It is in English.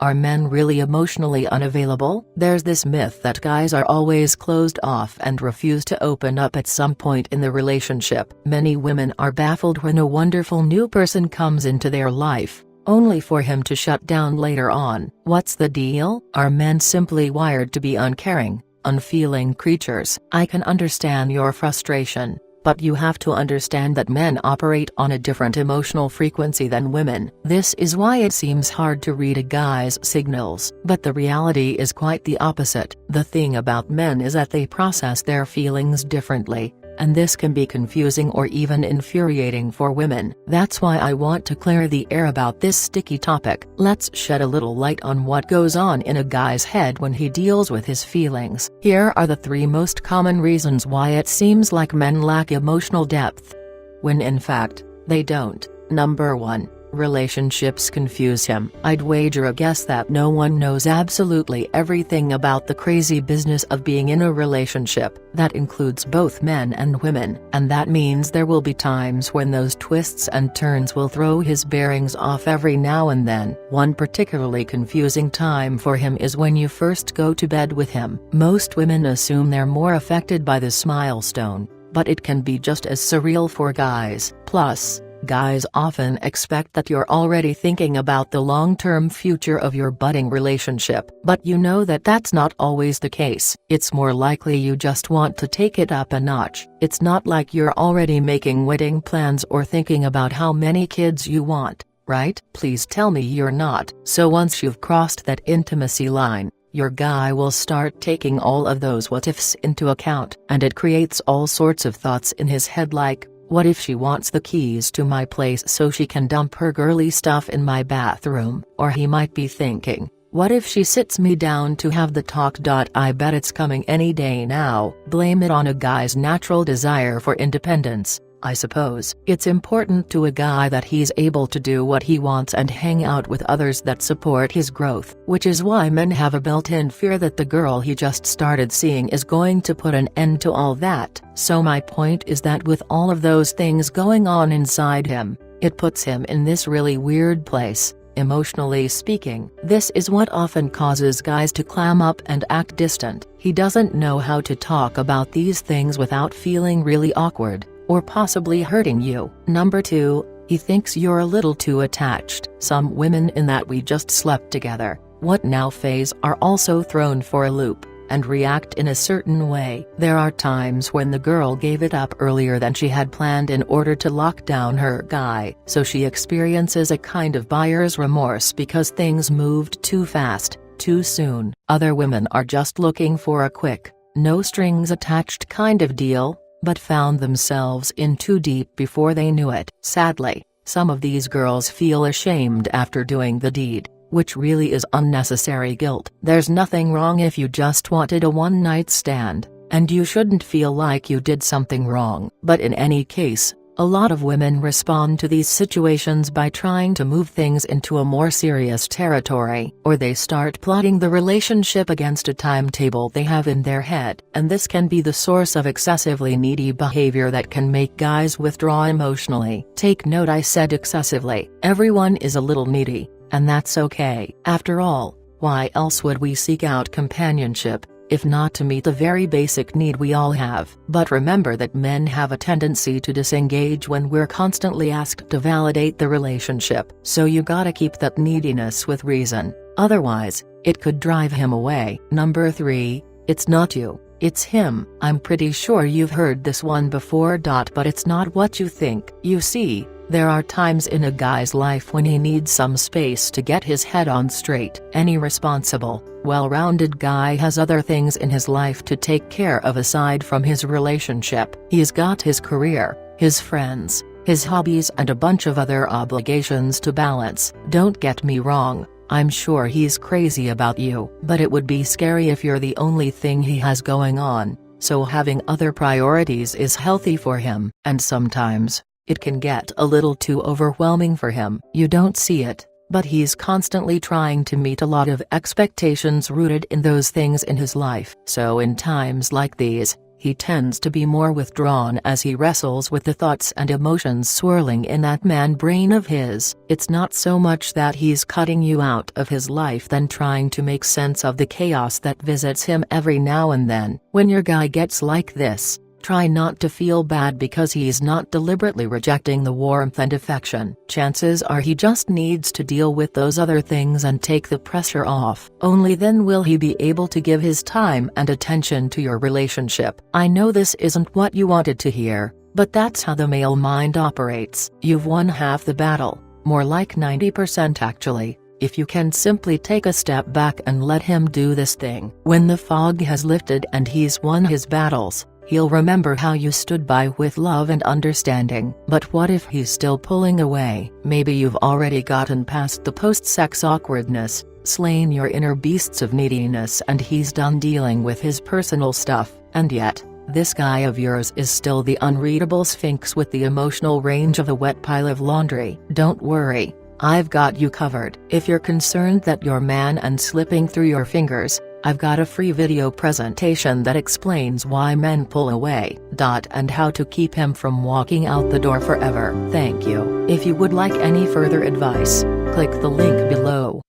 Are men really emotionally unavailable? There's this myth that guys are always closed off and refuse to open up at some point in the relationship. Many women are baffled when a wonderful new person comes into their life, only for him to shut down later on. What's the deal? Are men simply wired to be uncaring, unfeeling creatures? I can understand your frustration, but you have to understand that men operate on a different emotional frequency than women. This is why it seems hard to read a guy's signals. But the reality is quite the opposite. The thing about men is that they process their feelings differently, and this can be confusing or even infuriating for women. That's why I want to clear the air about this sticky topic. Let's shed a little light on what goes on in a guy's head when he deals with his feelings. Here are the 3 most common reasons why it seems like men lack emotional depth, when in fact, they don't. Number 1. Relationships confuse him. I'd wager a guess that no one knows absolutely everything about the crazy business of being in a relationship. That includes both men and women, and that means there will be times when those twists and turns will throw his bearings off every now and then. One particularly confusing time for him is when you first go to bed with him. Most women assume they're more affected by this milestone, but it can be just as surreal for guys. Plus, guys often expect that you're already thinking about the long-term future of your budding relationship. But you know that that's not always the case. It's more likely you just want to take it up a notch. It's not like you're already making wedding plans or thinking about how many kids you want, right? Please tell me you're not. So once you've crossed that intimacy line, your guy will start taking all of those what-ifs into account, and it creates all sorts of thoughts in his head like, what if she wants the keys to my place so she can dump her girly stuff in my bathroom? Or he might be thinking, what if she sits me down to have the talk? I bet it's coming any day now. Blame it on a guy's natural desire for independence, I suppose. It's important to a guy that he's able to do what he wants and hang out with others that support his growth, which is why men have a built-in fear that the girl he just started seeing is going to put an end to all that. So my point is that with all of those things going on inside him, it puts him in this really weird place, emotionally speaking. This is what often causes guys to clam up and act distant. He doesn't know how to talk about these things without feeling really awkward, or possibly hurting you. Number 2, he thinks you're a little too attached. Some women in that "we just slept together, what now" phase are also thrown for a loop, and react in a certain way. There are times when the girl gave it up earlier than she had planned in order to lock down her guy, so she experiences a kind of buyer's remorse because things moved too fast, too soon. Other women are just looking for a quick, no strings attached kind of deal, but found themselves in too deep before they knew it. Sadly, some of these girls feel ashamed after doing the deed, which really is unnecessary guilt. There's nothing wrong if you just wanted a one-night stand, and you shouldn't feel like you did something wrong. But in any case, a lot of women respond to these situations by trying to move things into a more serious territory, or they start plotting the relationship against a timetable they have in their head. And this can be the source of excessively needy behavior that can make guys withdraw emotionally. Take note, I said excessively. Everyone is a little needy, and that's okay. After all, why else would we seek out companionship, if not to meet the very basic need we all have? But remember that men have a tendency to disengage when we're constantly asked to validate the relationship. So you gotta keep that neediness with reason, otherwise, it could drive him away. Number 3, it's not you, it's him. I'm pretty sure you've heard this one before. But it's not what you think. You see, there are times in a guy's life when he needs some space to get his head on straight. Any responsible, well-rounded guy has other things in his life to take care of aside from his relationship. He's got his career, his friends, his hobbies, and a bunch of other obligations to balance. Don't get me wrong, I'm sure he's crazy about you, but it would be scary if you're the only thing he has going on. So having other priorities is healthy for him, and sometimes it can get a little too overwhelming for him. You don't see it, but he's constantly trying to meet a lot of expectations rooted in those things in his life. So in times like these, he tends to be more withdrawn as he wrestles with the thoughts and emotions swirling in that man-brain of his. It's not so much that he's cutting you out of his life than trying to make sense of the chaos that visits him every now and then. When your guy gets like this, try not to feel bad because he's not deliberately rejecting the warmth and affection. Chances are he just needs to deal with those other things and take the pressure off. Only then will he be able to give his time and attention to your relationship. I know this isn't what you wanted to hear, but that's how the male mind operates. You've won half the battle, more like 90% actually, if you can simply take a step back and let him do this thing. When the fog has lifted and he's won his battles, he'll remember how you stood by with love and understanding. But what if he's still pulling away? Maybe you've already gotten past the post-sex awkwardness, slain your inner beasts of neediness, and he's done dealing with his personal stuff, and yet, this guy of yours is still the unreadable sphinx with the emotional range of a wet pile of laundry. Don't worry, I've got you covered. If you're concerned that your man and slipping through your fingers, I've got a free video presentation that explains why men pull away, and how to keep him from walking out the door forever. Thank you. If you would like any further advice, click the link below.